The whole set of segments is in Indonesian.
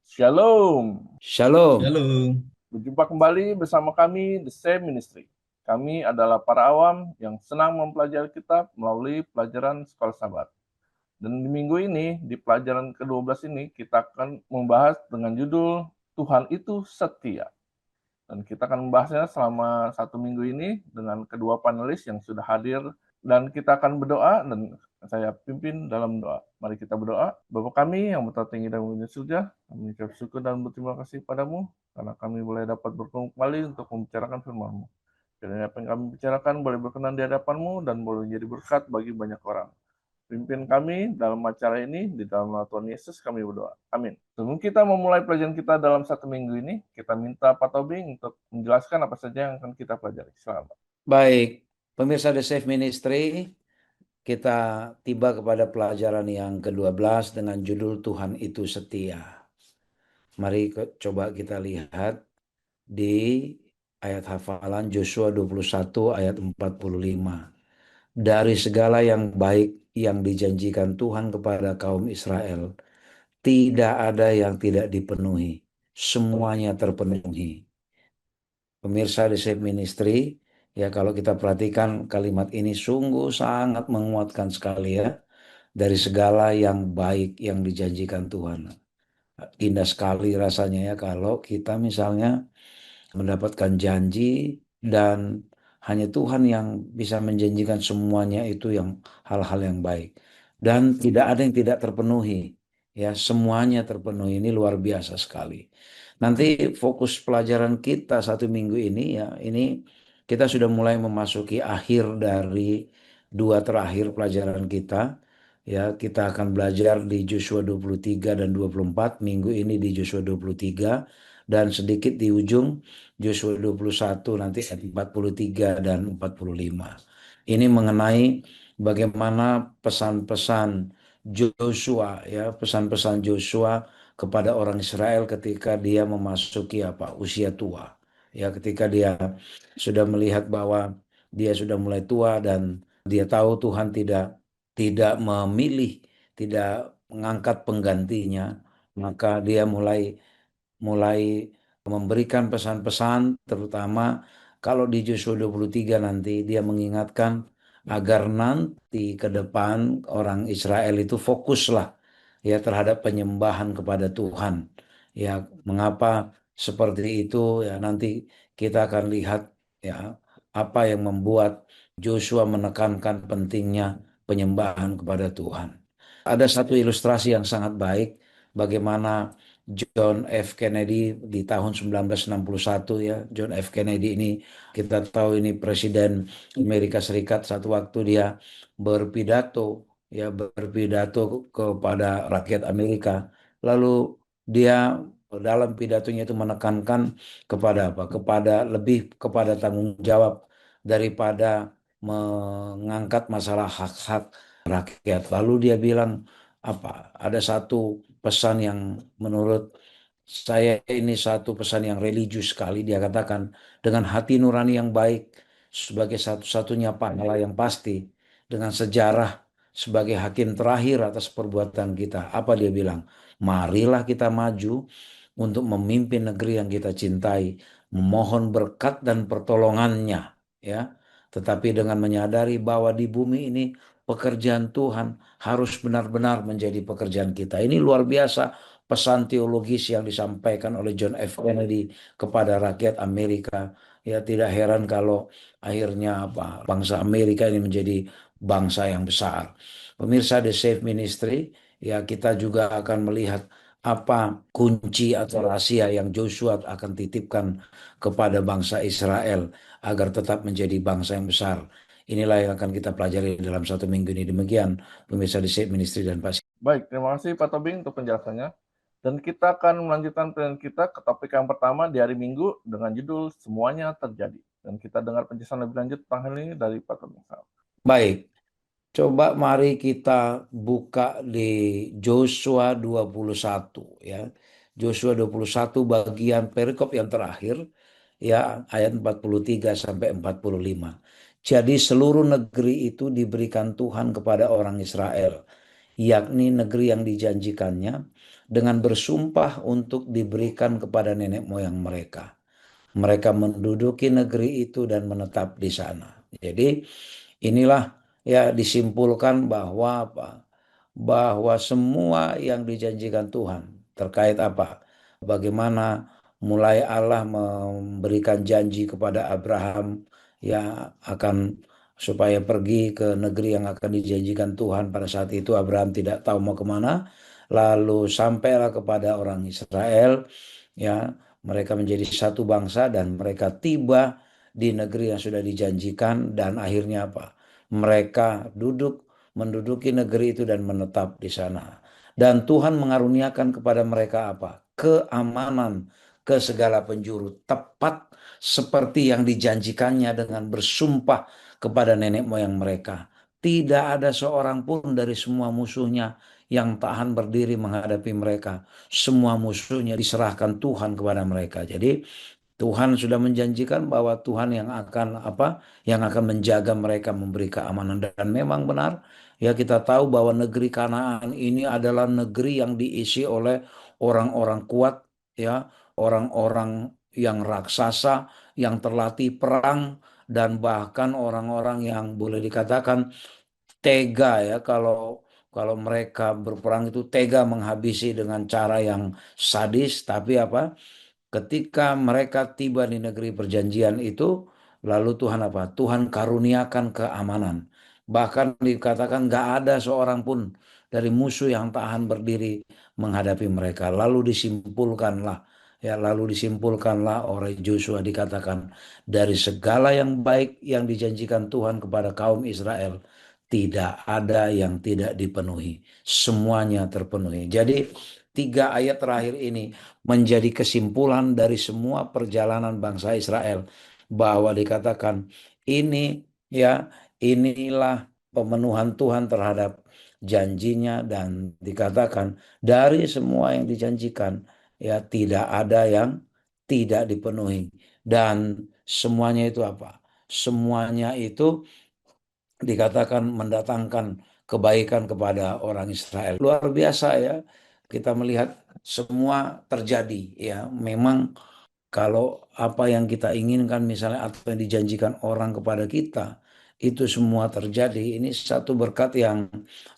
Shalom. Shalom. Halo, Berjumpa kembali bersama kami, The Same Ministry. Kami adalah para awam yang senang mempelajari kitab melalui pelajaran Sekolah Sabat. Dan di minggu ini, di pelajaran ke-12 ini, kita akan membahas dengan judul Tuhan itu Setia. Dan kita akan membahasnya selama 1 minggu ini dengan kedua panelis yang sudah hadir. Dan kita akan berdoa dan saya pimpin dalam doa. Mari kita berdoa. Bapa kami yang bertata tinggi dan mengucap surga, kami mengucap syukur dan berterima kasih padamu karena kami boleh dapat berkumpul kembali untuk membicarakan firman-Mu. Kiranya apa yang kami bicarakan boleh berkenan di hadapan-Mu dan boleh menjadi berkat bagi banyak orang. Pimpin kami dalam acara ini, di dalam nama Tuhan Yesus kami berdoa. Amin. Sebelum kita memulai pelajaran kita dalam 1 minggu ini, kita minta Pak Tobing untuk menjelaskan apa saja yang akan kita pelajari. Selamat. Baik, pemirsa The Safe Ministry, kita tiba kepada pelajaran yang ke-12 dengan judul Tuhan itu Setia. Mari coba kita lihat di ayat hafalan Yosua 21 ayat 45. Dari segala yang baik yang dijanjikan Tuhan kepada kaum Israel, tidak ada yang tidak dipenuhi. Semuanya terpenuhi. Pemirsa The Safe Ministry, ya kalau kita perhatikan kalimat ini sungguh sangat menguatkan sekali ya. Dari segala yang baik yang dijanjikan Tuhan. Indah sekali rasanya ya kalau kita misalnya mendapatkan janji dan hanya Tuhan yang bisa menjanjikan semuanya itu yang hal-hal yang baik. Dan tidak ada yang tidak terpenuhi. Ya, semuanya terpenuhi. Ini luar biasa sekali. Nanti fokus pelajaran kita 1 minggu ini ya, ini kita sudah mulai memasuki akhir dari 2 terakhir pelajaran kita. Ya, kita akan belajar di Yosua 23 dan 24. Minggu ini di Yosua 23 dan sedikit di ujung Yosua 21 nanti ayat 43 dan 45. Ini mengenai bagaimana pesan-pesan Joshua ya, pesan-pesan Joshua kepada orang Israel ketika dia memasuki usia tua. Ya, ketika dia sudah melihat bahwa dia sudah mulai tua dan dia tahu Tuhan tidak memilih, tidak mengangkat penggantinya, maka dia mulai mulai memberikan pesan-pesan, terutama kalau di Yosua 23 nanti dia mengingatkan agar nanti ke depan orang Israel itu fokuslah ya terhadap penyembahan kepada Tuhan. Ya, mengapa seperti itu ya nanti kita akan lihat ya apa yang membuat Joshua menekankan pentingnya penyembahan kepada Tuhan. Ada satu ilustrasi yang sangat baik bagaimana John F. Kennedy di tahun 1961 ya. John F. Kennedy ini kita tahu ini Presiden Amerika Serikat, satu waktu dia berpidato kepada rakyat Amerika. Lalu dia dalam pidatonya itu menekankan kepada apa? Lebih kepada tanggung jawab daripada mengangkat masalah hak-hak rakyat. Lalu dia bilang ada satu pesan yang menurut saya ini satu pesan yang religius sekali. Dia katakan dengan hati nurani yang baik sebagai satu-satunya pahala yang pasti, dengan sejarah sebagai hakim terakhir atas perbuatan kita. Apa dia bilang? Marilah kita maju untuk memimpin negeri yang kita cintai, memohon berkat dan pertolongannya ya. Tetapi dengan menyadari bahwa di bumi ini pekerjaan Tuhan harus benar-benar menjadi pekerjaan kita. Ini luar biasa pesan teologis yang disampaikan oleh John F. Kennedy kepada rakyat Amerika. Ya, tidak heran kalau akhirnya bangsa Amerika ini menjadi bangsa yang besar. Pemirsa The Safe Ministry, ya kita juga akan melihat apa kunci atau rahasia yang Joshua akan titipkan kepada bangsa Israel agar tetap menjadi bangsa yang besar. Inilah yang akan kita pelajari dalam 1 minggu ini. Demikian pemirsa di Shape Ministry dan Pak. Baik, terima kasih Pak Tobing untuk penjelasannya. Dan kita akan melanjutkan pelajaran kita ke topik yang pertama di hari Minggu dengan judul Semuanya Terjadi. Dan kita dengar penjelasan lebih lanjut tentang hal ini dari Pak Tobing. Baik, coba mari kita buka di Joshua 21 ya. Joshua 21 bagian perikop yang terakhir ya ayat 43 sampai 45. Jadi seluruh negeri itu diberikan Tuhan kepada orang Israel, yakni negeri yang dijanjikannya, dengan bersumpah untuk diberikan kepada nenek moyang mereka. Mereka menduduki negeri itu dan menetap di sana. Jadi inilah ya disimpulkan bahwa apa? Bahwa semua yang dijanjikan Tuhan terkait apa? Bagaimana mulai Allah memberikan janji kepada Abraham ya akan supaya pergi ke negeri yang akan dijanjikan Tuhan. Pada saat itu Abraham tidak tahu mau kemana. Lalu sampailah kepada orang Israel ya mereka menjadi satu bangsa dan mereka tiba di negeri yang sudah dijanjikan dan akhirnya apa? Mereka menduduki negeri itu dan menetap di sana. Dan Tuhan mengaruniakan kepada mereka apa? Keamanan ke segala penjuru, tepat seperti yang dijanjikannya dengan bersumpah kepada nenek moyang mereka. Tidak ada seorang pun dari semua musuhnya yang tahan berdiri menghadapi mereka. Semua musuhnya diserahkan Tuhan kepada mereka. Jadi Tuhan sudah menjanjikan bahwa Tuhan yang akan apa? Yang akan menjaga mereka, memberi keamanan dan memang benar. Ya kita tahu bahwa negeri Kanaan ini adalah negeri yang diisi oleh orang-orang kuat, ya, orang-orang yang raksasa, yang terlatih perang dan bahkan orang-orang yang boleh dikatakan tega ya kalau mereka berperang itu tega menghabisi dengan cara yang sadis tapi apa ketika mereka tiba di negeri perjanjian itu lalu Tuhan apa Tuhan karuniakan keamanan bahkan dikatakan gak ada seorang pun dari musuh yang tahan berdiri menghadapi mereka lalu disimpulkanlah oleh Joshua dikatakan dari segala yang baik yang dijanjikan Tuhan kepada kaum Israel tidak ada yang tidak dipenuhi. Semuanya terpenuhi. Jadi 3 ayat terakhir ini menjadi kesimpulan dari semua perjalanan bangsa Israel. Bahwa dikatakan ini ya inilah pemenuhan Tuhan terhadap janjinya. Dan dikatakan dari semua yang dijanjikan ya tidak ada yang tidak dipenuhi. Dan semuanya itu apa? Semuanya itu dikatakan mendatangkan kebaikan kepada orang Israel. Luar biasa ya, kita melihat semua terjadi ya. Memang kalau apa yang kita inginkan misalnya apa yang dijanjikan orang kepada kita itu semua terjadi. Ini satu berkat yang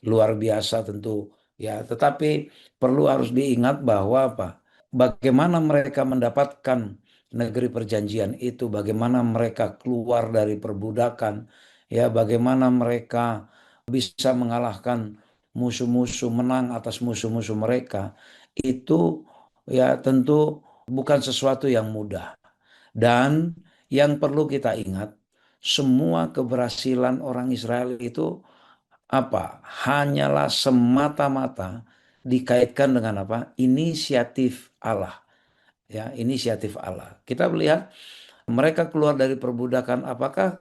luar biasa tentu ya. Tetapi perlu harus diingat bahwa apa? Bagaimana mereka mendapatkan negeri perjanjian itu, bagaimana mereka keluar dari perbudakan, ya, bagaimana mereka bisa mengalahkan musuh-musuh, menang atas musuh-musuh mereka, itu ya tentu bukan sesuatu yang mudah. Dan yang perlu kita ingat, semua keberhasilan orang Israel itu apa? Hanyalah semata-mata dikaitkan dengan apa? Inisiatif Allah. Ya, inisiatif Allah. Kita melihat mereka keluar dari perbudakan apakah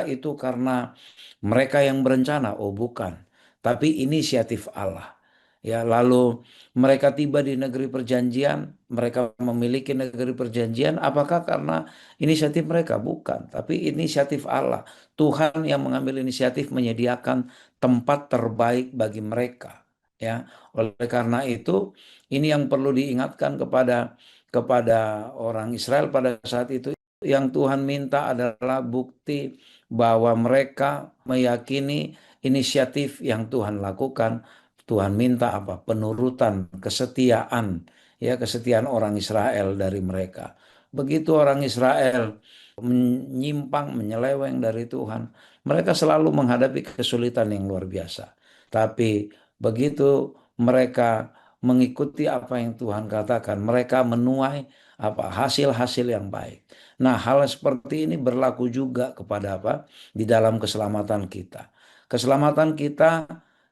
itu karena mereka yang berencana? Oh, bukan. Tapi inisiatif Allah. Ya, lalu mereka tiba di negeri perjanjian, mereka memiliki negeri perjanjian, apakah karena inisiatif mereka? Bukan, tapi inisiatif Allah. Tuhan yang mengambil inisiatif menyediakan tempat terbaik bagi mereka. Ya, oleh karena itu ini yang perlu diingatkan kepada orang Israel pada saat itu. Yang Tuhan minta adalah bukti bahwa mereka meyakini inisiatif yang Tuhan lakukan. Tuhan minta apa? Penurutan, kesetiaan, ya kesetiaan orang Israel dari mereka. Begitu orang Israel menyimpang, menyeleweng dari Tuhan, mereka selalu menghadapi kesulitan yang luar biasa. Tapi begitu mereka mengikuti apa yang Tuhan katakan, mereka menuai apa hasil-hasil yang baik. Nah, hal seperti ini berlaku juga kepada apa? Di dalam keselamatan kita. Keselamatan kita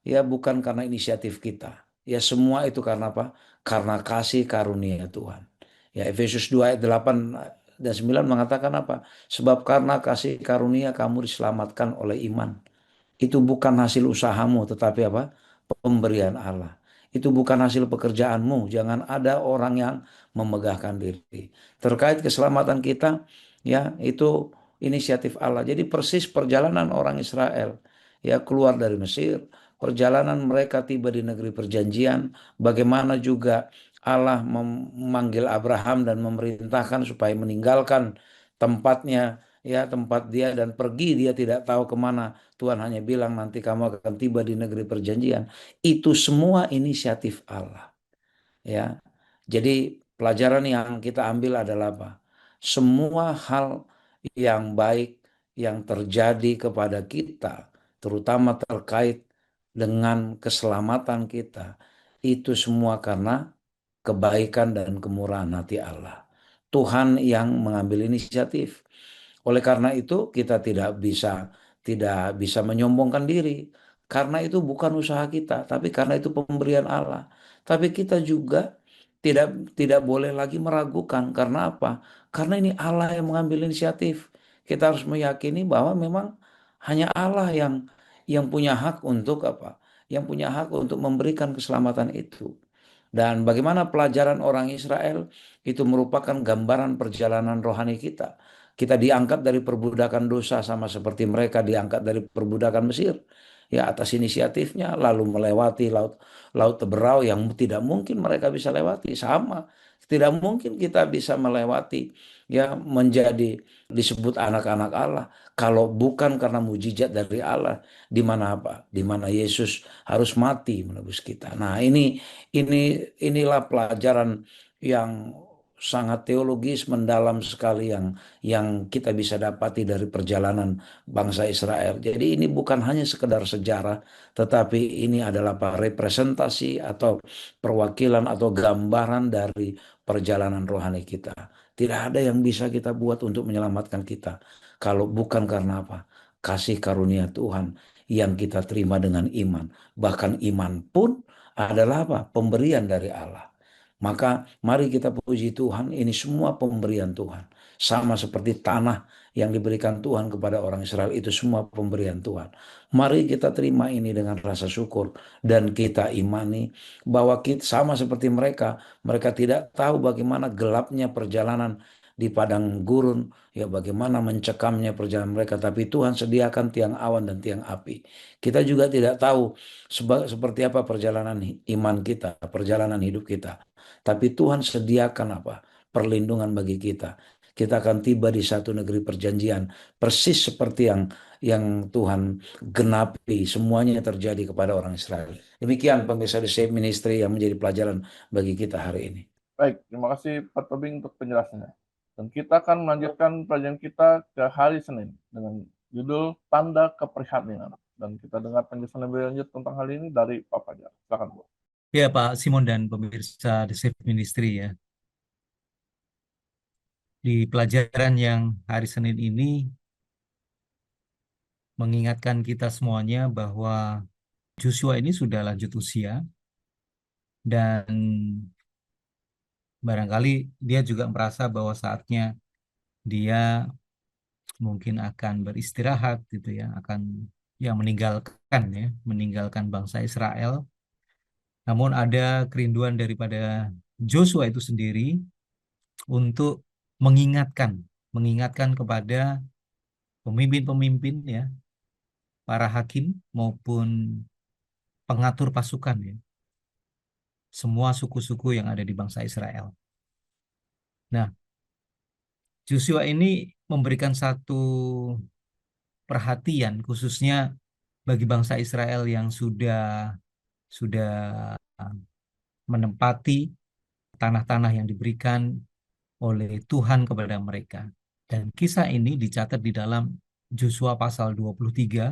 ya bukan karena inisiatif kita. Ya semua itu karena apa? Karena kasih karunia Tuhan. Ya Efesus 2 ayat 8 dan 9 mengatakan apa? Sebab karena kasih karunia kamu diselamatkan oleh iman. Itu bukan hasil usahamu tetapi apa? Pemberian Allah. Itu bukan hasil pekerjaanmu. Jangan ada orang yang memegahkan diri. Terkait keselamatan kita, ya itu inisiatif Allah. Jadi persis perjalanan orang Israel, ya keluar dari Mesir, perjalanan mereka tiba di negeri perjanjian, bagaimana juga Allah memanggil Abraham dan memerintahkan supaya meninggalkan tempatnya, ya tempat dia dan pergi, dia tidak tahu kemana. Tuhan hanya bilang nanti kamu akan tiba di negeri perjanjian. Itu semua inisiatif Allah, ya. Jadi pelajaran yang kita ambil adalah apa? Semua hal yang baik yang terjadi kepada kita, terutama terkait dengan keselamatan kita, itu semua karena kebaikan dan kemurahan hati Allah. Tuhan yang mengambil inisiatif. Oleh karena itu kita tidak bisa menyombongkan diri, karena itu bukan usaha kita, tapi karena itu pemberian Allah. Tapi kita juga tidak boleh lagi meragukan. Karena apa? Karena ini Allah yang mengambil inisiatif. Kita harus meyakini bahwa memang hanya Allah yang punya hak untuk apa? Yang punya hak untuk memberikan keselamatan itu. Dan bagaimana pelajaran orang Israel itu merupakan gambaran perjalanan rohani kita. Kita diangkat dari perbudakan dosa sama seperti mereka diangkat dari perbudakan Mesir. Ya, atas inisiatifnya lalu melewati laut laut Teberau yang tidak mungkin mereka bisa lewati, sama. Tidak mungkin kita bisa melewati, ya, menjadi disebut anak-anak Allah kalau bukan karena mujizat dari Allah, di mana apa? Di mana Yesus harus mati menebus kita. Nah, inilah pelajaran yang sangat teologis mendalam sekali yang kita bisa dapati dari perjalanan bangsa Israel. Jadi ini bukan hanya sekedar sejarah, tetapi ini adalah apa, representasi atau perwakilan atau gambaran dari perjalanan rohani kita. Tidak ada yang bisa kita buat untuk menyelamatkan kita kalau bukan karena apa? Kasih karunia Tuhan yang kita terima dengan iman. Bahkan iman pun adalah apa? Pemberian dari Allah. Maka mari kita puji Tuhan, ini semua pemberian Tuhan. Sama seperti tanah yang diberikan Tuhan kepada orang Israel, itu semua pemberian Tuhan. Mari kita terima ini dengan rasa syukur dan kita imani bahwa kita sama seperti mereka, mereka tidak tahu bagaimana gelapnya perjalanan di padang gurun, ya bagaimana mencekamnya perjalanan mereka, tapi Tuhan sediakan tiang awan dan tiang api. Kita juga tidak tahu seperti apa perjalanan iman kita, perjalanan hidup kita. Tapi Tuhan sediakan apa? Perlindungan bagi kita. Kita akan tiba di satu negeri perjanjian, persis seperti yang Tuhan genapi, semuanya terjadi kepada orang Israel. Demikian pemirsa The Save Ministry yang menjadi pelajaran bagi kita hari ini. Baik, terima kasih Pak Tobing untuk penjelasannya. Dan kita akan melanjutkan pelajaran kita ke hari Senin dengan judul Tanda Keprihatinan. Dan kita dengar penjelasan lebih lanjut tentang hal ini dari Pak Fajar. Silakan, Bu. Ya, Pak Simon dan pemirsa The Safe Ministry ya. Di pelajaran yang hari Senin ini mengingatkan kita semuanya bahwa Joshua ini sudah lanjut usia dan barangkali dia juga merasa bahwa saatnya dia mungkin akan beristirahat gitu ya, akan ya meninggalkan bangsa Israel. Namun ada kerinduan daripada Joshua itu sendiri untuk mengingatkan kepada pemimpin-pemimpin ya, para hakim maupun pengatur pasukan ya, semua suku-suku yang ada di bangsa Israel. Nah, Joshua ini memberikan satu perhatian khususnya bagi bangsa Israel yang sudah menempati tanah-tanah yang diberikan oleh Tuhan kepada mereka. Dan kisah ini dicatat di dalam Joshua pasal 23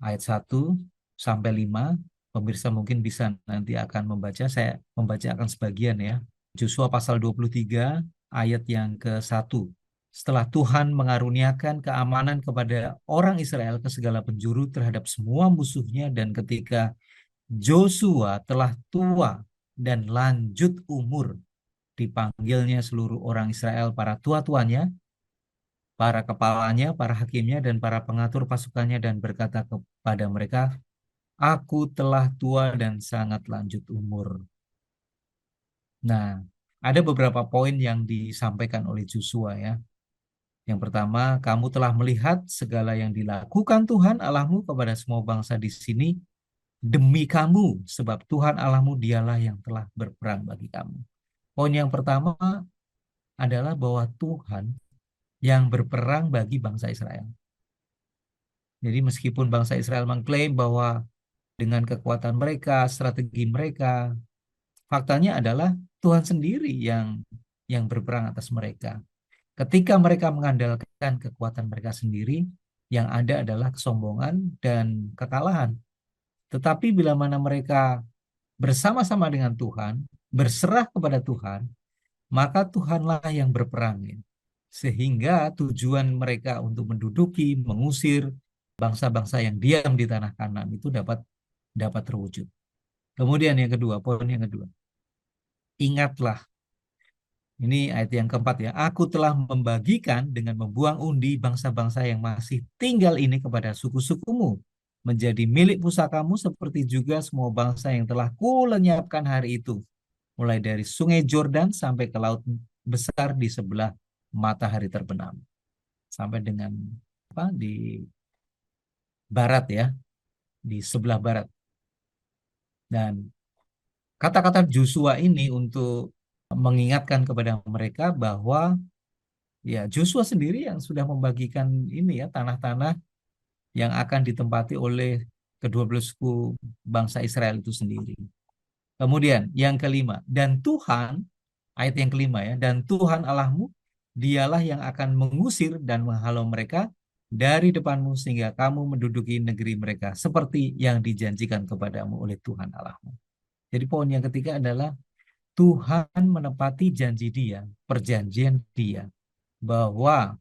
ayat 1 sampai 5. Pemirsa mungkin bisa nanti akan membaca, saya membacakan sebagian ya. Joshua pasal 23 ayat yang ke-1. Setelah Tuhan mengaruniakan keamanan kepada orang Israel ke segala penjuru terhadap semua musuhnya, dan ketika Joshua telah tua dan lanjut umur, dipanggilnya seluruh orang Israel, para tua-tuanya, para kepalanya, para hakimnya, dan para pengatur pasukannya, dan berkata kepada mereka, "Aku telah tua dan sangat lanjut umur." Nah, ada beberapa poin yang disampaikan oleh Joshua ya. Yang pertama, kamu telah melihat segala yang dilakukan Tuhan Allahmu kepada semua bangsa di sini, demi kamu, sebab Tuhan Allahmu dialah yang telah berperang bagi kamu. Poin yang pertama adalah bahwa Tuhan yang berperang bagi bangsa Israel. Jadi meskipun bangsa Israel mengklaim bahwa dengan kekuatan mereka, strategi mereka, faktanya adalah Tuhan sendiri yang berperang atas mereka. Ketika mereka mengandalkan kekuatan mereka sendiri, yang ada adalah kesombongan dan kekalahan. Tetapi bila mana mereka bersama-sama dengan Tuhan, berserah kepada Tuhan, maka Tuhanlah yang berperang. Ya. Sehingga tujuan mereka untuk menduduki, mengusir bangsa-bangsa yang diam di tanah Kanaan itu dapat terwujud. Kemudian yang kedua, poin yang kedua. Ingatlah, ini ayat yang keempat ya. Aku telah membagikan dengan membuang undi bangsa-bangsa yang masih tinggal ini kepada suku-sukumu. Menjadi milik pusakamu seperti juga semua bangsa yang telah kulenyapkan hari itu. Mulai dari sungai Jordan sampai ke laut besar di sebelah matahari terbenam. Sampai dengan di barat ya. Di sebelah barat. Dan kata-kata Joshua ini untuk mengingatkan kepada mereka bahwa ya Joshua sendiri yang sudah membagikan ini ya tanah-tanah yang akan ditempati oleh kedua belah suku bangsa Israel itu sendiri. Kemudian yang kelima, dan Tuhan, ayat yang kelima ya, dan Tuhan Allahmu dialah yang akan mengusir dan menghalau mereka dari depanmu sehingga kamu menduduki negeri mereka seperti yang dijanjikan kepadamu oleh Tuhan Allahmu. Jadi poin yang ketiga adalah Tuhan menepati janji Dia, perjanjian Dia, bahwa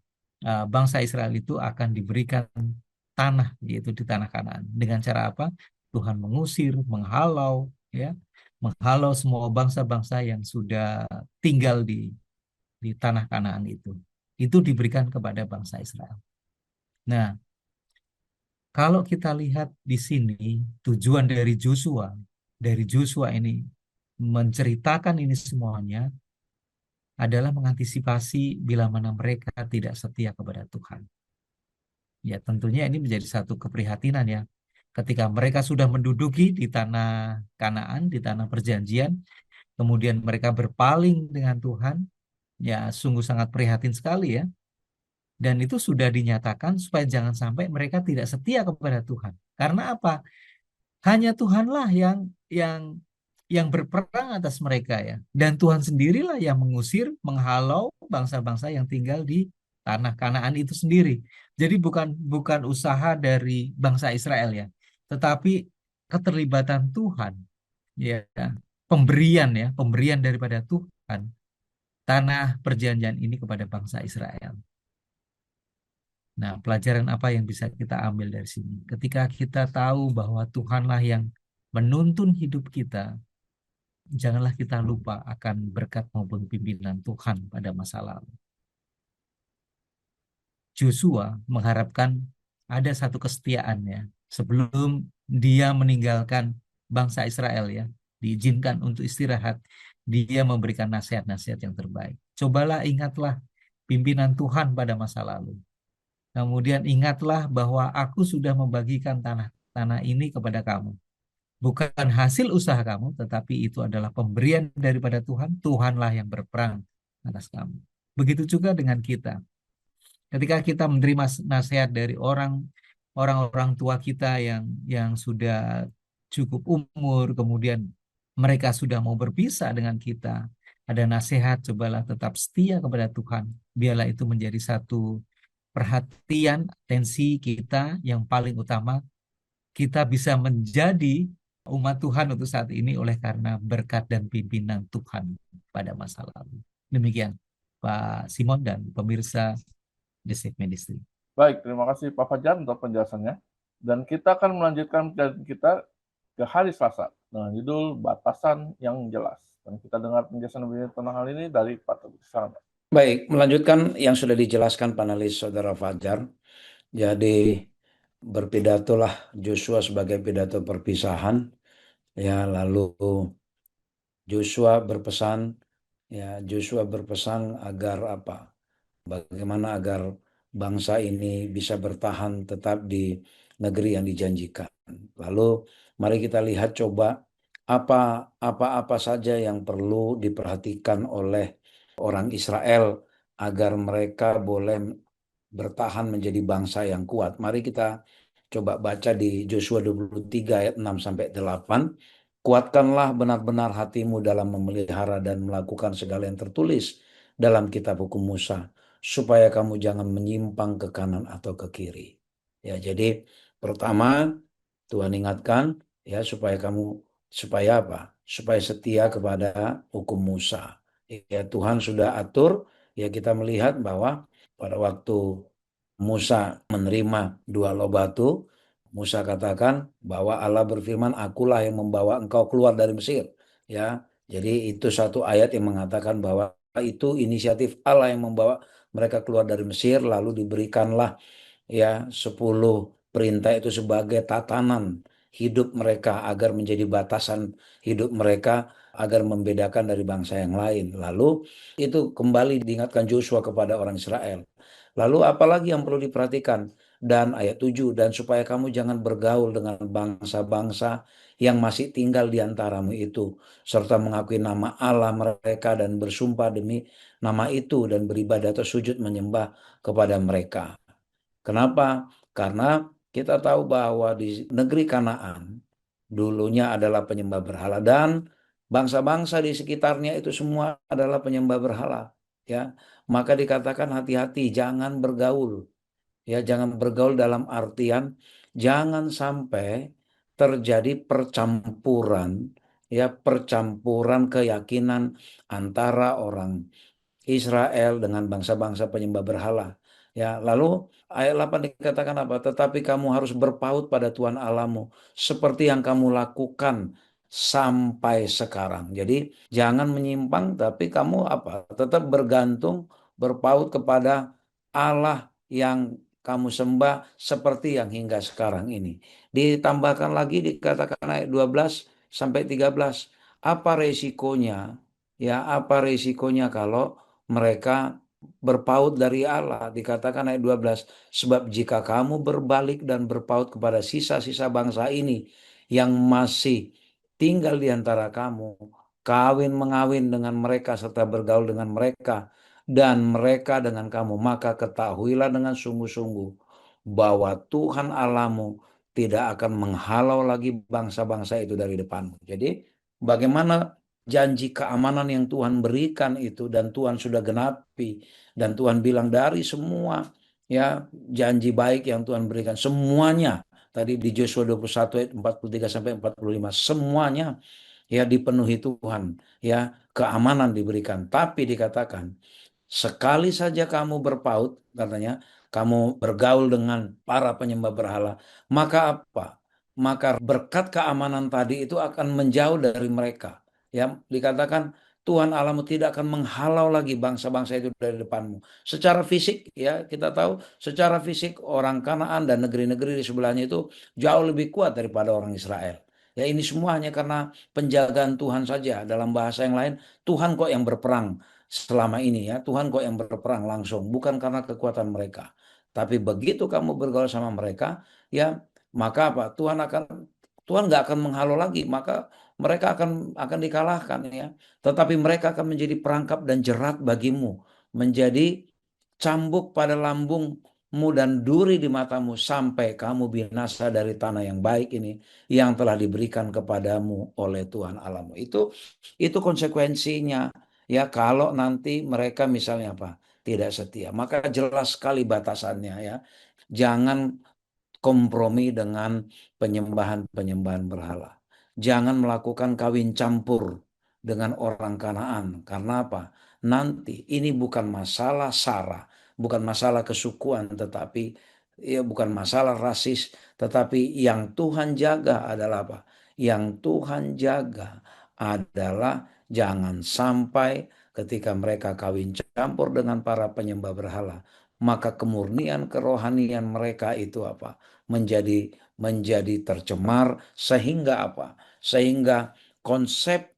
bangsa Israel itu akan diberikan tanah, yaitu di tanah Kanaan. Dengan cara apa? Tuhan mengusir, menghalau, ya, menghalau semua bangsa-bangsa yang sudah tinggal di tanah Kanaan itu. Itu diberikan kepada bangsa Israel. Nah, kalau kita lihat di sini tujuan dari Joshua ini menceritakan ini semuanya adalah mengantisipasi bila mana mereka tidak setia kepada Tuhan. Ya, tentunya ini menjadi satu keprihatinan ya. Ketika mereka sudah menduduki di tanah Kanaan, di tanah perjanjian, kemudian mereka berpaling dengan Tuhan, ya sungguh sangat prihatin sekali ya. Dan itu sudah dinyatakan supaya jangan sampai mereka tidak setia kepada Tuhan. Karena apa? Hanya Tuhanlah yang berperang atas mereka ya. Dan Tuhan sendirilah yang mengusir, menghalau bangsa-bangsa yang tinggal di tanah Kanaan itu sendiri. Jadi bukan usaha dari bangsa Israel ya, tetapi keterlibatan Tuhan ya, pemberian daripada Tuhan tanah perjanjian ini kepada bangsa Israel. Nah, pelajaran apa yang bisa kita ambil dari sini? Ketika kita tahu bahwa Tuhanlah yang menuntun hidup kita, janganlah kita lupa akan berkat maupun pimpinan Tuhan pada masa lalu. Joshua mengharapkan ada satu kesetiaannya sebelum dia meninggalkan bangsa Israel ya, diizinkan untuk istirahat, dia memberikan nasihat-nasihat yang terbaik. Cobalah ingatlah pimpinan Tuhan pada masa lalu. Kemudian ingatlah bahwa aku sudah membagikan tanah ini kepada kamu. Bukan hasil usaha kamu, tetapi itu adalah pemberian daripada Tuhan. Tuhanlah yang berperang atas kamu. Begitu juga dengan kita. Ketika kita menerima nasihat dari orang-orang tua kita yang sudah cukup umur, kemudian mereka sudah mau berpisah dengan kita, ada nasihat, cobalah tetap setia kepada Tuhan. Biarlah itu menjadi satu perhatian, atensi kita yang paling utama. Kita bisa menjadi umat Tuhan untuk saat ini oleh karena berkat dan pimpinan Tuhan pada masa lalu. Demikian Pak Simon dan pemirsa The Safe Ministry. Baik, terima kasih Pak Fajar untuk penjelasannya. Dan kita akan melanjutkan penjelasan kita ke hari Selasa dengan judul Batasan yang Jelas. Dan kita dengar penjelasan lebih tentang hal ini dari Pak Teguh. Baik, melanjutkan yang sudah dijelaskan panelis Saudara Fajar. Jadi berpidatolah Joshua sebagai pidato perpisahan. Ya, lalu Joshua berpesan agar apa? Bagaimana agar bangsa ini bisa bertahan tetap di negeri yang dijanjikan. Lalu Mari kita lihat coba apa saja yang perlu diperhatikan oleh orang Israel agar mereka boleh bertahan menjadi bangsa yang kuat. Mari kita coba baca di Joshua 23 ayat 6 sampai 8. Kuatkanlah benar-benar hatimu dalam memelihara dan melakukan segala yang tertulis dalam kitab hukum Musa, supaya kamu jangan menyimpang ke kanan atau ke kiri. Ya, jadi pertama Tuhan ingatkan ya supaya apa? Supaya setia kepada hukum Musa. Ya, Tuhan sudah atur, ya kita melihat bahwa pada waktu Musa menerima 2 loh batu, Musa katakan bahwa Allah berfirman, akulah yang membawa engkau keluar dari Mesir. Ya, jadi itu satu ayat yang mengatakan bahwa itu inisiatif Allah yang membawa mereka keluar dari Mesir, lalu diberikanlah ya 10 perintah itu sebagai tatanan hidup mereka agar menjadi batasan hidup mereka agar membedakan dari bangsa yang lain. Lalu itu kembali diingatkan Joshua kepada orang Israel. Lalu apalagi yang perlu diperhatikan? Dan ayat 7, dan supaya kamu jangan bergaul dengan bangsa-bangsa yang masih tinggal di antaramu itu, serta mengakui nama Allah mereka dan bersumpah demi nama itu dan beribadah atau sujud menyembah kepada mereka. Kenapa? Karena kita tahu bahwa di negeri Kanaan dulunya adalah penyembah berhala dan bangsa-bangsa di sekitarnya itu semua adalah penyembah berhala. Ya, maka dikatakan hati-hati, jangan bergaul. Ya, jangan bergaul dalam artian jangan sampai terjadi percampuran, ya, percampuran keyakinan antara orang Israel dengan bangsa-bangsa penyembah berhala. Ya, lalu ayat 8 dikatakan apa? Tetapi kamu harus berpaut pada Tuhan Allahmu seperti yang kamu lakukan sampai sekarang. Jadi jangan menyimpang, tapi kamu apa? Tetap bergantung, berpaut kepada Allah yang kamu sembah seperti yang hingga sekarang ini. Ditambahkan lagi dikatakan ayat 12 sampai 13. Apa resikonya? Ya, apa resikonya kalau mereka berpaut dari Allah? Dikatakan ayat 12, sebab jika kamu berbalik dan berpaut kepada sisa-sisa bangsa ini yang masih tinggal di antara kamu, kawin mengawin dengan mereka serta bergaul dengan mereka dan mereka dengan kamu, maka ketahuilah dengan sungguh-sungguh bahwa Tuhan Allahmu tidak akan menghalau lagi bangsa-bangsa itu dari depanmu. Jadi bagaimana janji keamanan yang Tuhan berikan itu dan Tuhan sudah genapi, dan Tuhan bilang dari semua ya janji baik yang Tuhan berikan semuanya tadi di Joshua 21 ayat 43 sampai 45 semuanya ya dipenuhi Tuhan, ya keamanan diberikan, tapi dikatakan sekali saja kamu berpaut, katanya, kamu bergaul dengan para penyembah berhala, maka apa? Maka berkat keamanan tadi itu akan menjauh dari mereka. Ya, dikatakan Tuhan Allahmu tidak akan menghalau lagi bangsa-bangsa itu dari depanmu. Secara fisik, ya kita tahu, secara fisik orang Kanaan dan negeri-negeri di sebelahnya itu jauh lebih kuat daripada orang Israel. Ya ini semua hanya karena penjagaan Tuhan saja. Dalam bahasa yang lain, Tuhan kok yang berperang selama ini ya. Tuhan kok yang berperang langsung, bukan karena kekuatan mereka. Tapi begitu kamu bergaul sama mereka, ya maka apa? Tuhan nggak akan menghalau lagi, maka mereka akan dikalahkan ya. Tetapi mereka akan menjadi perangkap dan jerat bagimu, menjadi cambuk pada lambungmu dan duri di matamu sampai kamu binasa dari tanah yang baik ini yang telah diberikan kepadamu oleh Tuhan Allahmu. Itu konsekuensinya. Ya, kalau nanti mereka misalnya apa? Tidak setia. Maka jelas sekali batasannya ya. Jangan kompromi dengan penyembahan-penyembahan berhala. Jangan melakukan kawin campur dengan orang Kanaan. Karena apa? Nanti ini bukan masalah sara, bukan masalah kesukuan, tetapi ya bukan masalah rasis, tetapi yang Tuhan jaga adalah apa? Yang Tuhan jaga adalah jangan sampai ketika mereka kawin campur dengan para penyembah berhala, maka kemurnian kerohanian mereka itu apa? menjadi tercemar sehingga apa? Sehingga konsep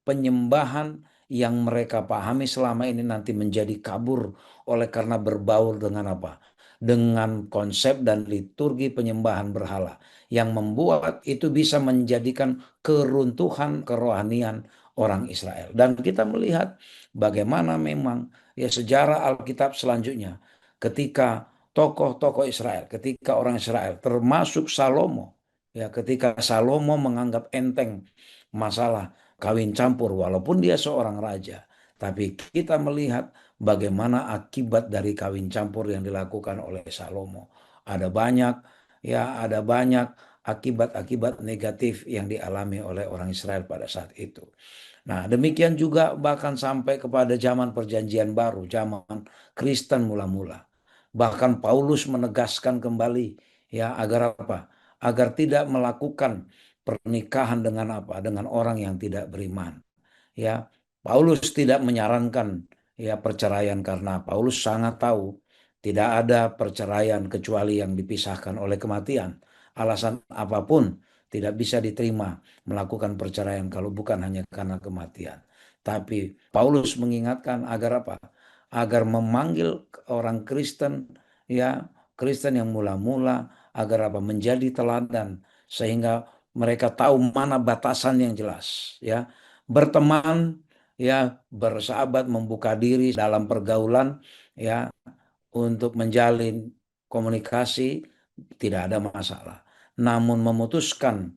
penyembahan yang mereka pahami selama ini nanti menjadi kabur oleh karena berbaur dengan apa? dengan konsep dan liturgi penyembahan berhala yang membuat itu bisa menjadikan keruntuhan kerohanian orang Israel. Dan kita melihat bagaimana memang ya sejarah Alkitab selanjutnya ketika tokoh-tokoh Israel, ketika orang Israel termasuk Salomo, ya ketika Salomo menganggap enteng masalah kawin campur walaupun dia seorang raja, tapi kita melihat bagaimana akibat dari kawin campur yang dilakukan oleh Salomo. Ada banyak ada banyak akibat-akibat negatif yang dialami oleh orang Israel pada saat itu. Nah, demikian juga bahkan sampai kepada zaman Perjanjian Baru, zaman Kristen mula-mula. Bahkan Paulus menegaskan kembali agar apa? Agar tidak melakukan pernikahan dengan apa? Dengan orang yang tidak beriman. Ya, Paulus tidak menyarankan perceraian karena Paulus sangat tahu tidak ada perceraian kecuali yang dipisahkan oleh kematian. Alasan apapun tidak bisa diterima melakukan perceraian kalau bukan hanya karena kematian. Tapi Paulus mengingatkan agar apa? Agar memanggil orang Kristen Kristen yang mula-mula agar apa? Menjadi teladan sehingga mereka tahu mana batasan yang jelas berteman bersahabat, membuka diri dalam pergaulan untuk menjalin komunikasi tidak ada masalah. Namun memutuskan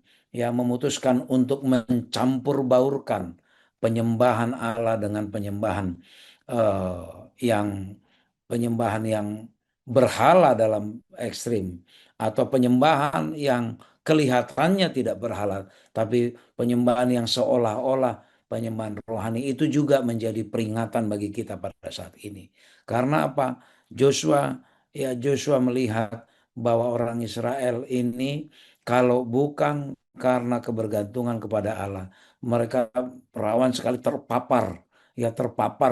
untuk mencampur baurkan penyembahan Allah dengan penyembahan yang berhala dalam ekstrim atau penyembahan yang kelihatannya tidak berhala tapi penyembahan yang seolah-olah penyembahan rohani itu juga menjadi peringatan bagi kita pada saat ini. Karena apa? Joshua melihat bahwa orang Israel ini kalau bukan karena kebergantungan kepada Allah, mereka rawan sekali terpapar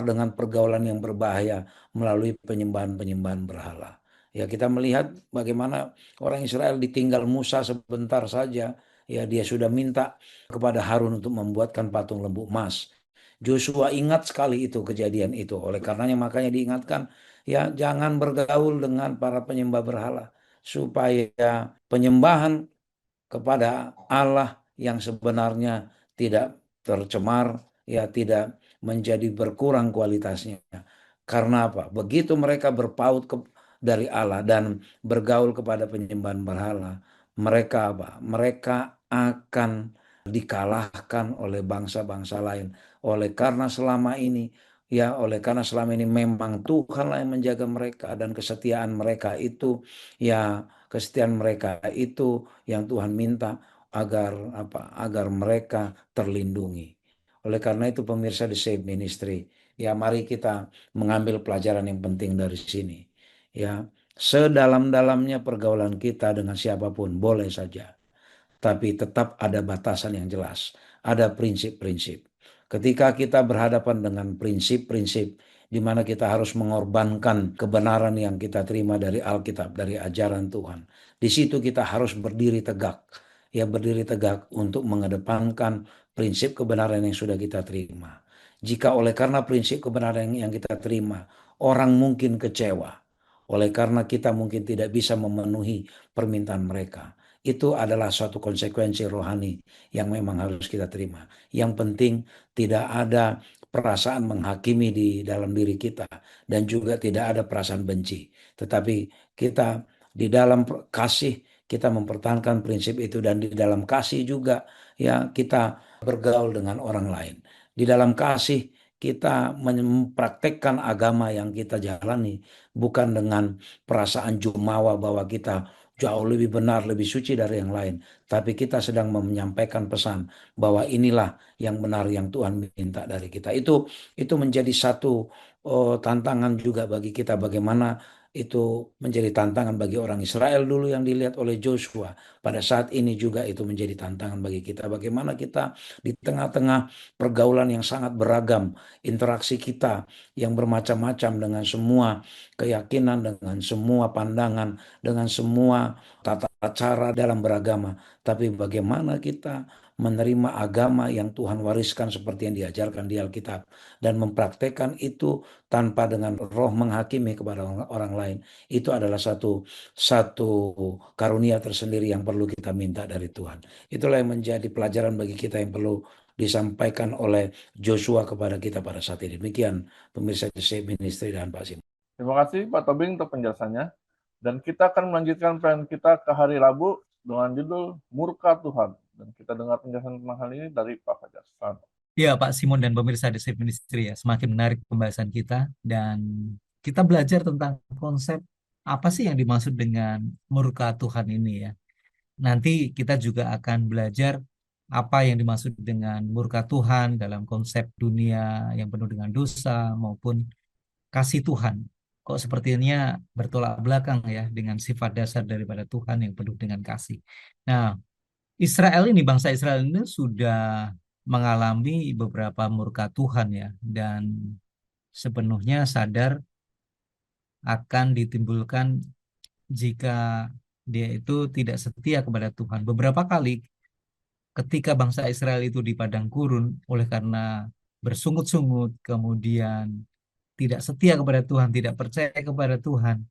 dengan pergaulan yang berbahaya melalui penyembahan-penyembahan berhala. Kita melihat bagaimana orang Israel ditinggal Musa sebentar saja, dia sudah minta kepada Harun untuk membuatkan patung lembu emas. Joshua ingat sekali itu kejadian itu. Oleh karenanya makanya diingatkan, jangan bergaul dengan para penyembah berhala supaya penyembahan kepada Allah yang sebenarnya tidak tercemar, tidak menjadi berkurang kualitasnya. Karena apa? Begitu mereka berpaut dari Allah dan bergaul kepada penyembahan berhala, mereka apa? Mereka akan dikalahkan oleh bangsa-bangsa lain. Oleh karena selama ini memang Tuhanlah yang menjaga mereka dan kesetiaan mereka itu yang Tuhan minta agar mereka terlindungi. Oleh karena itu pemirsa The Save Ministry, mari kita mengambil pelajaran yang penting dari sini. Sedalam-dalamnya pergaulan kita dengan siapapun boleh saja, tapi tetap ada batasan yang jelas, ada prinsip-prinsip. Ketika kita berhadapan dengan prinsip-prinsip di mana kita harus mengorbankan kebenaran yang kita terima dari Alkitab, dari ajaran Tuhan. Di situ kita harus berdiri tegak untuk mengedepankan prinsip kebenaran yang sudah kita terima. Jika oleh karena prinsip kebenaran yang kita terima, orang mungkin kecewa, oleh karena kita mungkin tidak bisa memenuhi permintaan mereka, itu adalah suatu konsekuensi rohani yang memang harus kita terima. Yang penting tidak ada perasaan menghakimi di dalam diri kita dan juga tidak ada perasaan benci. Tetapi kita di dalam kasih kita mempertahankan prinsip itu dan di dalam kasih juga kita bergaul dengan orang lain. Di dalam kasih kita mempraktekkan agama yang kita jalani bukan dengan perasaan jumawa bahwa kita jauh lebih benar, lebih suci dari yang lain. Tapi kita sedang menyampaikan pesan bahwa inilah yang benar yang Tuhan minta dari kita. Itu menjadi satu tantangan juga bagi kita, bagaimana itu menjadi tantangan bagi orang Israel dulu yang dilihat oleh Joshua. Pada saat ini juga itu menjadi tantangan bagi kita. Bagaimana kita di tengah-tengah pergaulan yang sangat beragam, interaksi kita yang bermacam-macam dengan semua keyakinan, dengan semua pandangan, dengan semua tata cara dalam beragama. Tapi bagaimana kita menerima agama yang Tuhan wariskan seperti yang diajarkan di Alkitab dan mempraktekkan itu tanpa dengan roh menghakimi kepada orang lain, itu adalah satu karunia tersendiri yang perlu kita minta dari Tuhan. Itulah yang menjadi pelajaran bagi kita yang perlu disampaikan oleh Joshua kepada kita pada saat ini. Demikian pemirsa The Safe Ministry dan Pak Simon. Terima kasih Pak Tobing untuk penjelasannya. Dan kita akan melanjutkan plan kita ke hari Rabu dengan judul Murka Tuhan. Dan kita dengar penjelasan tentang hal ini dari Pak Fajar. Selamat. Ya, Pak Simon dan pemirsa The Safe Ministry ya, semakin menarik pembahasan kita dan kita belajar tentang konsep apa sih yang dimaksud dengan murka Tuhan ini ya. Nanti kita juga akan belajar apa yang dimaksud dengan murka Tuhan dalam konsep dunia yang penuh dengan dosa maupun kasih Tuhan. Kok sepertinya bertolak belakang ya dengan sifat dasar daripada Tuhan yang penuh dengan kasih. Nah, bangsa Israel ini sudah mengalami beberapa murka Tuhan ya, dan sepenuhnya sadar akan ditimbulkan jika dia itu tidak setia kepada Tuhan. Beberapa kali ketika bangsa Israel itu di padang gurun oleh karena bersungut-sungut, kemudian tidak setia kepada Tuhan, tidak percaya kepada Tuhan,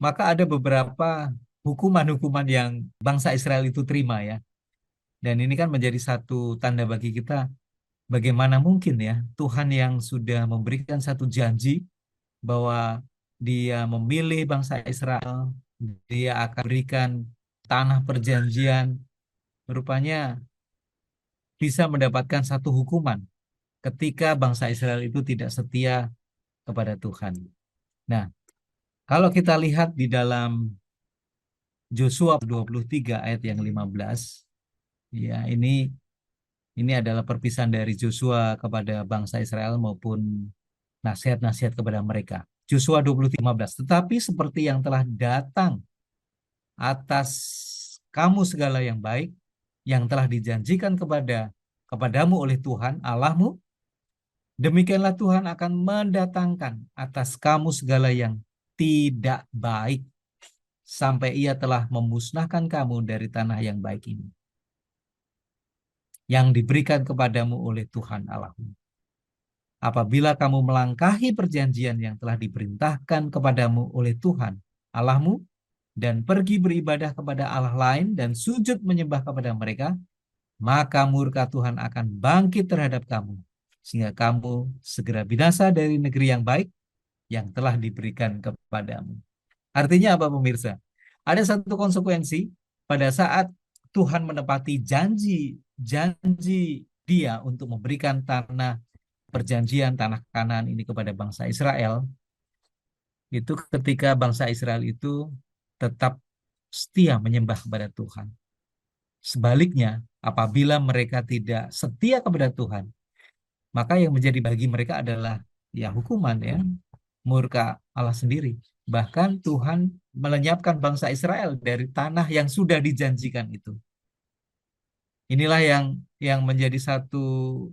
maka ada beberapa hukuman-hukuman yang bangsa Israel itu terima ya. Dan ini kan menjadi satu tanda bagi kita bagaimana mungkin ya Tuhan yang sudah memberikan satu janji bahwa Dia memilih bangsa Israel, Dia akan berikan tanah perjanjian, rupanya bisa mendapatkan satu hukuman ketika bangsa Israel itu tidak setia kepada Tuhan. Nah, kalau kita lihat di dalam Joshua 23 ayat yang 15, ya ini adalah perpisahan dari Joshua kepada bangsa Israel maupun nasihat-nasihat kepada mereka. Joshua 23:15. Tetapi seperti yang telah datang atas kamu segala yang baik yang telah dijanjikan kepadamu oleh Tuhan Allahmu, demikianlah Tuhan akan mendatangkan atas kamu segala yang tidak baik sampai Ia telah memusnahkan kamu dari tanah yang baik ini yang diberikan kepadamu oleh Tuhan Allahmu. Apabila kamu melangkahi perjanjian yang telah diperintahkan kepadamu oleh Tuhan Allahmu dan pergi beribadah kepada Allah lain dan sujud menyembah kepada mereka, maka murka Tuhan akan bangkit terhadap kamu sehingga kamu segera binasa dari negeri yang baik yang telah diberikan kepadamu. Artinya apa pemirsa? Ada satu konsekuensi pada saat Tuhan menepati janji Dia untuk memberikan tanah perjanjian, tanah Kanaan ini kepada bangsa Israel, itu ketika bangsa Israel itu tetap setia menyembah kepada Tuhan. Sebaliknya, apabila mereka tidak setia kepada Tuhan, maka yang menjadi bagi mereka adalah ya hukuman ya, murka Allah sendiri. Bahkan Tuhan melenyapkan bangsa Israel dari tanah yang sudah dijanjikan itu. Inilah yang menjadi satu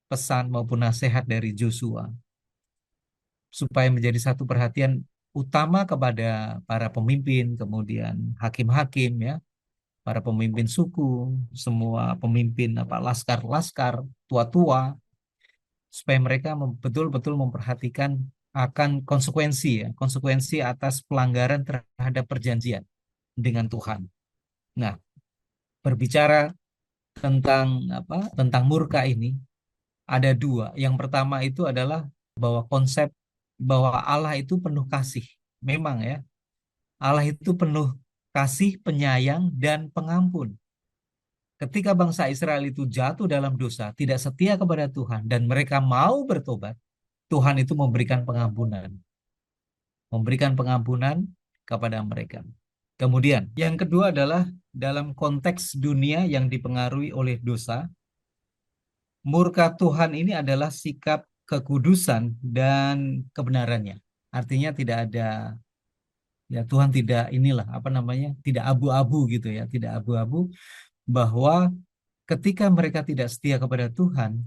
pesan maupun nasihat dari Joshua supaya menjadi satu perhatian utama kepada para pemimpin, kemudian hakim-hakim ya, para pemimpin suku, semua pemimpin laskar-laskar, tua-tua, supaya mereka betul-betul memperhatikan akan konsekuensi atas pelanggaran terhadap perjanjian dengan Tuhan. Nah, berbicara tentang murka ini ada dua. Yang pertama itu adalah bahwa konsep bahwa Allah itu penuh kasih. Memang ya, Allah itu penuh kasih, penyayang, dan pengampun. Ketika bangsa Israel itu jatuh dalam dosa, tidak setia kepada Tuhan, dan mereka mau bertobat, Tuhan itu memberikan pengampunan. Memberikan pengampunan kepada mereka. Kemudian, yang kedua adalah dalam konteks dunia yang dipengaruhi oleh dosa, murka Tuhan ini adalah sikap kekudusan dan kebenarannya. Artinya tidak ada, ya Tuhan tidak tidak abu-abu gitu ya, tidak abu-abu, bahwa ketika mereka tidak setia kepada Tuhan,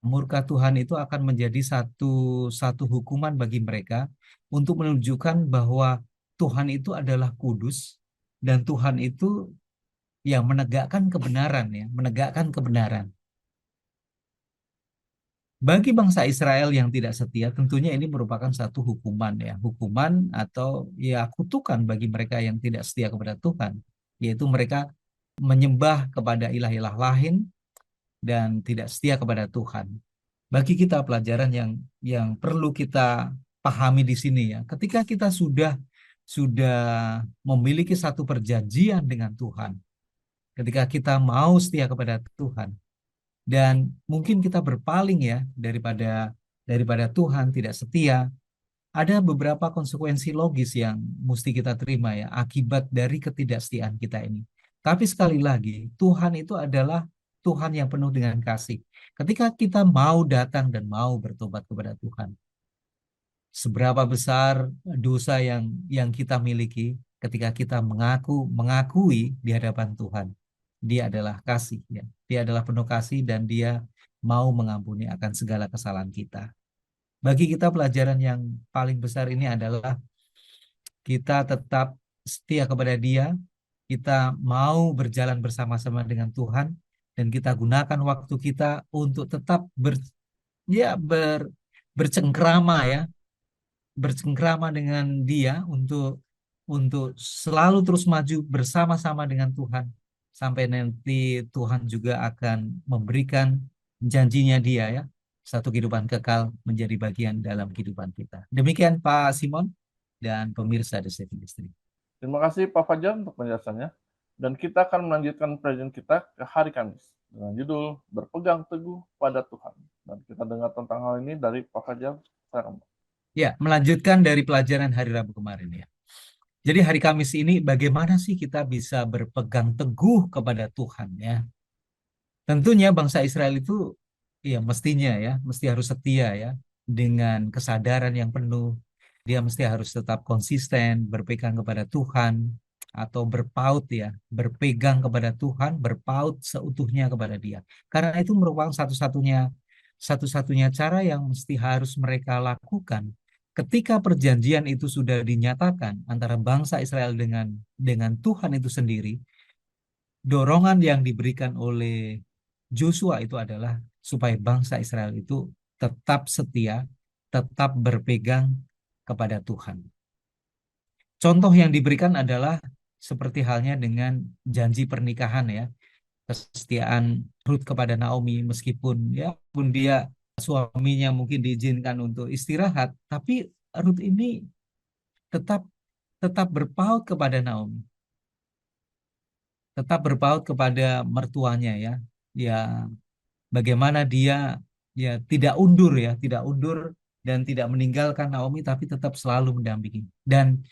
murka Tuhan itu akan menjadi satu hukuman bagi mereka untuk menunjukkan bahwa Tuhan itu adalah kudus dan Tuhan itu yang menegakkan kebenaran ya, menegakkan kebenaran. Bagi bangsa Israel yang tidak setia, tentunya ini merupakan satu hukuman ya, hukuman atau ya kutukan bagi mereka yang tidak setia kepada Tuhan, yaitu mereka menyembah kepada ilah-ilah lain dan tidak setia kepada Tuhan. Bagi kita pelajaran yang perlu kita pahami di sini ya, ketika kita sudah memiliki satu perjanjian dengan Tuhan, ketika kita mau setia kepada Tuhan, dan mungkin kita berpaling ya daripada Tuhan, tidak setia, ada beberapa konsekuensi logis yang mesti kita terima ya akibat dari ketidaksetiaan kita ini. Tapi sekali lagi, Tuhan itu adalah Tuhan yang penuh dengan kasih. Ketika kita mau datang dan mau bertobat kepada Tuhan, seberapa besar dosa yang kita miliki, ketika kita mengakui di hadapan Tuhan, Dia adalah kasih ya. Dia adalah penuh kasih dan Dia mau mengampuni akan segala kesalahan kita. Bagi kita pelajaran yang paling besar ini adalah kita tetap setia kepada Dia, kita mau berjalan bersama-sama dengan Tuhan, dan kita gunakan waktu kita untuk tetap ya, bercengkrama ya, bercengkrama dengan Dia untuk selalu terus maju bersama-sama dengan Tuhan sampai nanti Tuhan juga akan memberikan janjinya Dia ya, satu kehidupan kekal menjadi bagian dalam kehidupan kita. Demikian Pak Simon dan pemirsa The Safe Ministry. Terima kasih Pak Fajar untuk penjelasannya. Dan kita akan melanjutkan pelajaran kita ke hari Kamis dengan judul Berpegang Teguh pada Tuhan. Dan kita dengar tentang hal ini dari Pak Fajar. Ya, melanjutkan dari pelajaran hari Rabu kemarin ya. Jadi hari Kamis ini bagaimana sih kita bisa berpegang teguh kepada Tuhan ya? Tentunya bangsa Israel itu ya mestinya ya, mesti harus setia ya dengan kesadaran yang penuh. Dia mesti harus tetap konsisten berpegang kepada Tuhan atau berpaut ya, berpegang kepada Tuhan, berpaut seutuhnya kepada Dia. Karena itu merupakan satu-satunya cara yang mesti harus mereka lakukan ketika perjanjian itu sudah dinyatakan antara bangsa Israel dengan Tuhan itu sendiri. Dorongan yang diberikan oleh Joshua itu adalah supaya bangsa Israel itu tetap setia, tetap berpegang kepada Tuhan. Contoh yang diberikan adalah seperti halnya dengan janji pernikahan ya, kesetiaan Ruth kepada Naomi, meskipun ya pun dia suaminya mungkin diizinkan untuk istirahat, tapi Ruth ini tetap tetap berpaut kepada Naomi, tetap berpaut kepada mertuanya ya. Ya, bagaimana dia ya tidak undur dan tidak meninggalkan Naomi, tapi tetap selalu mendampingi. Dan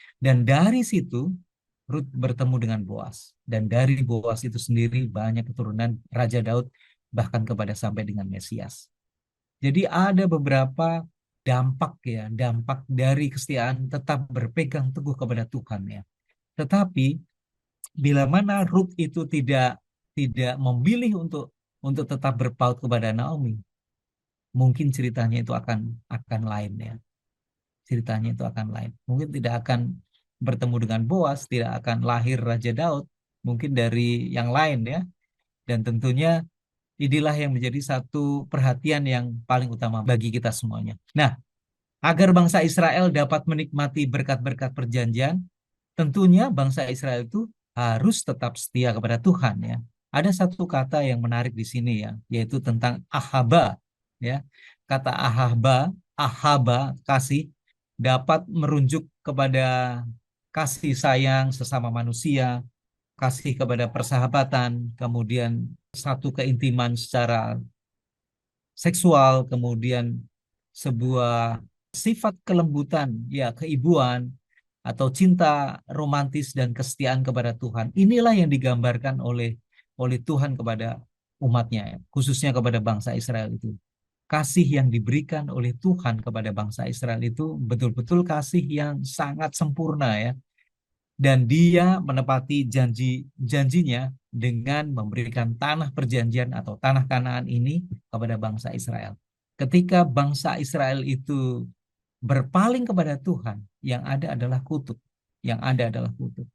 dari situ Ruth bertemu dengan Boas, dan dari Boas itu sendiri banyak keturunan Raja Daud bahkan kepada sampai dengan Mesias. Jadi ada beberapa dampak dari kesetiaan tetap berpegang teguh kepada Tuhan ya. Tetapi bila mana Ruth itu tidak memilih untuk tetap berpaut kepada Naomi, mungkin ceritanya itu akan lain ya. Ceritanya itu akan lain. Mungkin tidak akan bertemu dengan Boas, tidak akan lahir Raja Daud, mungkin dari yang lain ya. Dan tentunya inilah yang menjadi satu perhatian yang paling utama bagi kita semuanya. Nah, agar bangsa Israel dapat menikmati berkat-berkat perjanjian, tentunya bangsa Israel itu harus tetap setia kepada Tuhan ya. Ada satu kata yang menarik di sini ya, yaitu tentang ahaba ya. Kata ahaba kasih, dapat merujuk kepada kasih sayang sesama manusia, kasih kepada persahabatan, kemudian satu keintiman secara seksual, kemudian sebuah sifat kelembutan, ya keibuan, atau cinta romantis dan kesetiaan kepada Tuhan. Inilah yang digambarkan oleh Tuhan kepada umatnya, ya, khususnya kepada bangsa Israel itu. Kasih yang diberikan oleh Tuhan kepada bangsa Israel itu betul-betul kasih yang sangat sempurna ya. Dan Dia menepati janjinya dengan memberikan tanah perjanjian atau tanah Kanaan ini kepada bangsa Israel. Ketika bangsa Israel itu berpaling kepada Tuhan, yang ada adalah kutuk. Yang ada adalah kutuk.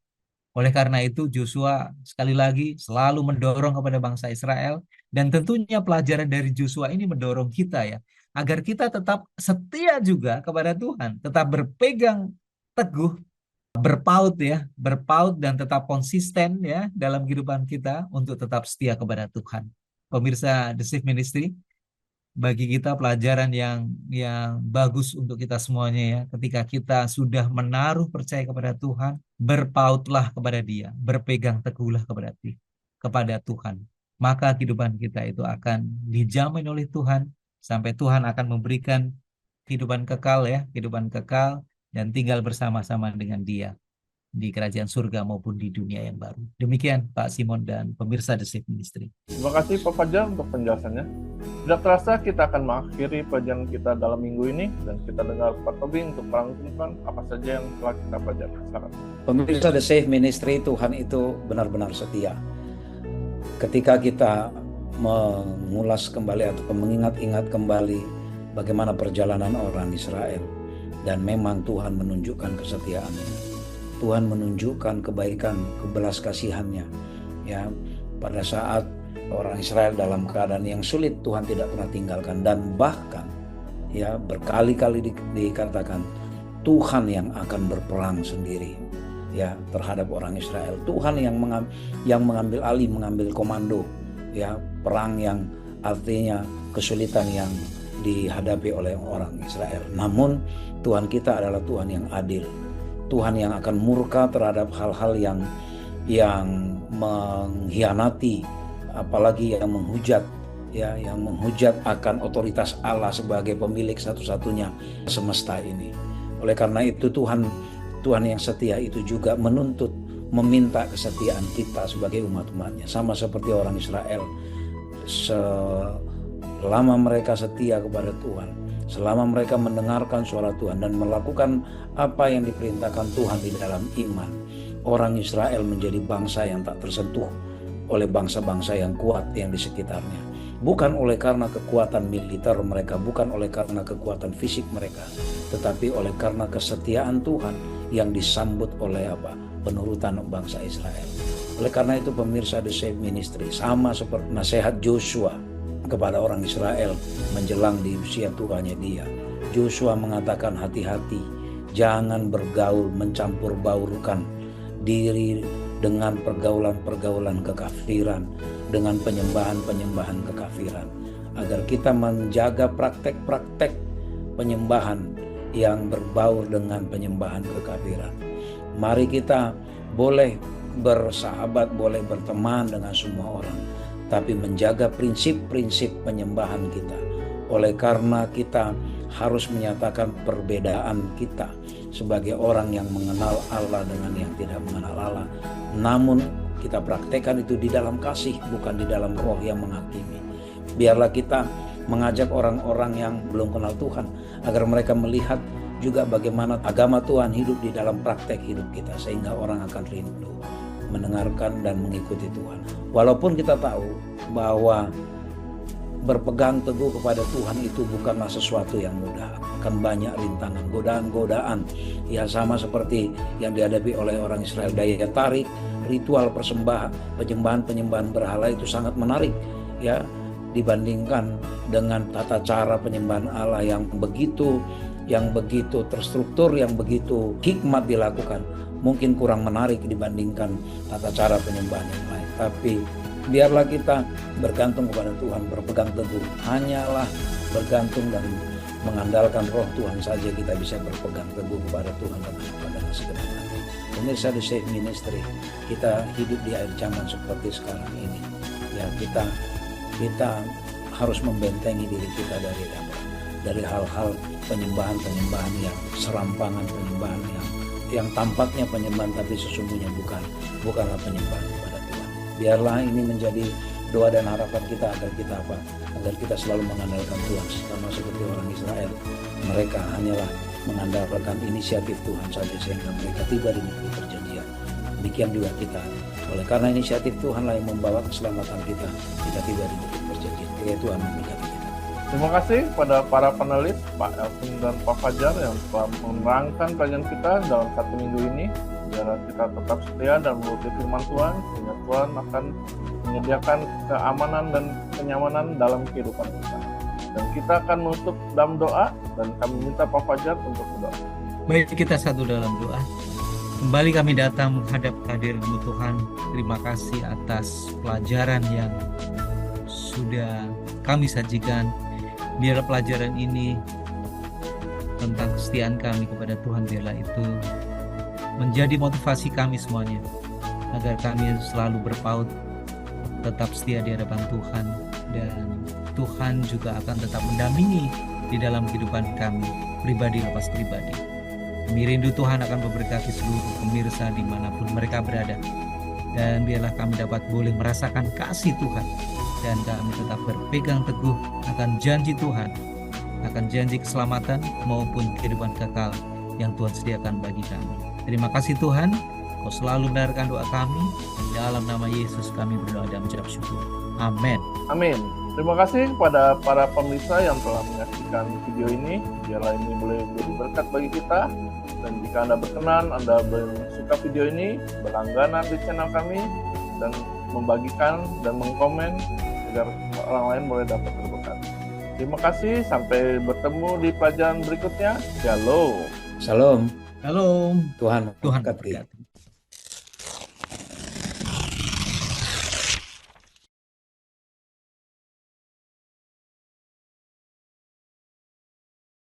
Oleh karena itu Joshua sekali lagi selalu mendorong kepada bangsa Israel, dan tentunya pelajaran dari Joshua ini mendorong kita ya, agar kita tetap setia juga kepada Tuhan, tetap berpegang teguh, berpaut dan tetap konsisten ya dalam kehidupan kita untuk tetap setia kepada Tuhan. Pemirsa The Safe Ministry, bagi kita pelajaran yang bagus untuk kita semuanya ya. Ketika kita sudah menaruh percaya kepada Tuhan, berpautlah kepada Dia, berpegang teguhlah kepada Tuhan. Maka kehidupan kita itu akan dijamin oleh Tuhan sampai Tuhan akan memberikan kehidupan kekal ya, kehidupan kekal dan tinggal bersama-sama dengan Dia di kerajaan surga maupun di dunia yang baru. Demikian Pak Simon dan pemirsa The Safe Ministry. Terima kasih Pak Fajar untuk penjelasannya. Tidak terasa kita akan mengakhiri pelajaran kita dalam minggu ini, dan kita dengar Pak Tobi untuk melanjutkan apa saja yang telah kita pelajari. Silakan. Pemirsa The Safe Ministry, Tuhan itu benar-benar setia. Ketika kita mengulas kembali atau mengingat-ingat kembali bagaimana perjalanan orang Israel, dan memang Tuhan menunjukkan kesetiaannya. Tuhan menunjukkan kebaikan, kebelas kasihannya. Ya, pada saat orang Israel dalam keadaan yang sulit, Tuhan tidak pernah tinggalkan, dan bahkan ya berkali-kali dikatakan Tuhan yang akan berperang sendiri ya terhadap orang Israel. Tuhan yang mengambil alih, mengambil komando ya perang yang artinya kesulitan yang dihadapi oleh orang Israel. Namun Tuhan kita adalah Tuhan yang adil. Tuhan yang akan murka terhadap hal-hal yang mengkhianati, apalagi yang menghujat ya, yang menghujat akan otoritas Allah sebagai pemilik satu-satunya semesta ini. Oleh karena itu Tuhan yang setia itu juga menuntut, meminta kesetiaan kita sebagai umat-umatnya. Sama seperti orang Israel, selama mereka setia kepada Tuhan, selama mereka mendengarkan suara Tuhan dan melakukan apa yang diperintahkan Tuhan di dalam iman, orang Israel menjadi bangsa yang tak tersentuh oleh bangsa-bangsa yang kuat yang di sekitarnya. Bukan oleh karena kekuatan militer mereka, bukan oleh karena kekuatan fisik mereka, tetapi oleh karena kesetiaan Tuhan yang disambut oleh penurutan bangsa Israel. Oleh karena itu pemirsa The Safe Ministry, sama seperti nasihat Joshua kepada orang Israel menjelang di usia tuanya dia. Joshua mengatakan hati-hati, jangan bergaul, mencampur baurkan diri dengan pergaulan-pergaulan kekafiran, dengan penyembahan-penyembahan kekafiran, agar kita menjaga praktek-praktek penyembahan yang berbaur dengan penyembahan kekafiran. Mari kita boleh bersahabat, boleh berteman dengan semua orang, tapi menjaga prinsip-prinsip penyembahan kita. Oleh karena kita harus menyatakan perbedaan kita sebagai orang yang mengenal Allah dengan yang tidak mengenal Allah. Namun kita praktekkan itu di dalam kasih, bukan di dalam roh yang menghakimi. Biarlah kita mengajak orang-orang yang belum kenal Tuhan agar mereka melihat juga bagaimana agama Tuhan hidup di dalam praktek hidup kita, sehingga orang akan rindu mendengarkan dan mengikuti Tuhan. Walaupun kita tahu bahwa berpegang teguh kepada Tuhan itu bukanlah sesuatu yang mudah, akan banyak rintangan, godaan-godaan. Ya, sama seperti yang dihadapi oleh orang Israel. Daya tarik ritual penyembahan berhala itu sangat menarik ya, dibandingkan dengan tata cara penyembahan Allah yang begitu terstruktur, yang begitu hikmat dilakukan. Mungkin kurang menarik dibandingkan tata cara penyembahan yang lain. Tapi biarlah kita bergantung kepada Tuhan, berpegang teguh. Hanyalah bergantung dan mengandalkan roh Tuhan saja kita bisa berpegang teguh kepada Tuhan dengan segenap hati. Pemirsa The Safe Ministry, kita hidup di akhir zaman seperti sekarang ini. Ya, kita harus membentengi diri kita dari hal-hal penyembahan yang serampangan, penyembahan yang tampaknya penyembahan tapi sesungguhnya bukanlah penyembahan kepada Tuhan. Biarlah ini menjadi doa dan harapan kita agar kita selalu mengandalkan Tuhan, sama seperti orang Israel. Mereka hanyalah mengandalkan inisiatif Tuhan saja sehingga mereka tiba di negeri perjanjian. Demikian juga kita. Oleh karena inisiatif Tuhanlah yang membawa keselamatan kita tiba di negeri perjanjian. Kiranya Tuhan memberkati kita. Terima kasih kepada para panelis, Pak Elvin dan Pak Fajar yang telah menerangkan pelajaran kita dalam 1 minggu ini. Biar kita tetap setia dan menuruti firman Tuhan, sehingga Tuhan akan menyediakan keamanan dan kenyamanan dalam kehidupan kita. Dan kita akan menutup dalam doa, dan kami minta Pak Fajar untuk berdoa. Baik, kita satu dalam doa. Kembali kami datang menghadap kehadiran-Mu Tuhan. Terima kasih atas pelajaran yang sudah kami sajikan. Biar pelajaran ini tentang kesetiaan kami kepada Tuhan, biarlah itu menjadi motivasi kami semuanya, agar kami selalu berpaut, tetap setia di hadapan Tuhan, dan Tuhan juga akan tetap mendampingi di dalam kehidupan kami, pribadi lepas pribadi. Kami rindu Tuhan akan memberkati seluruh pemirsa dimanapun mereka berada, dan biarlah kami dapat boleh merasakan kasih Tuhan, dan kami tetap berpegang teguh akan janji Tuhan, akan janji keselamatan maupun kehidupan kekal yang Tuhan sediakan bagi kami. Terima kasih Tuhan, Kau selalu mendengarkan doa kami. Dalam nama Yesus kami berdoa dan mengucap syukur. Amin. Amin. Terima kasih kepada para pemirsa yang telah menyaksikan video ini. Biarlah ini boleh menjadi berkat bagi kita. Dan jika Anda berkenan, Anda suka video ini, berlangganan di channel kami, dan membagikan dan mengkomen agar orang lain boleh dapat berkat. Terima kasih, sampai bertemu di pelajaran berikutnya. Shalom. Shalom. Shalom. Tuhan Tuhan memberkati. memberkati.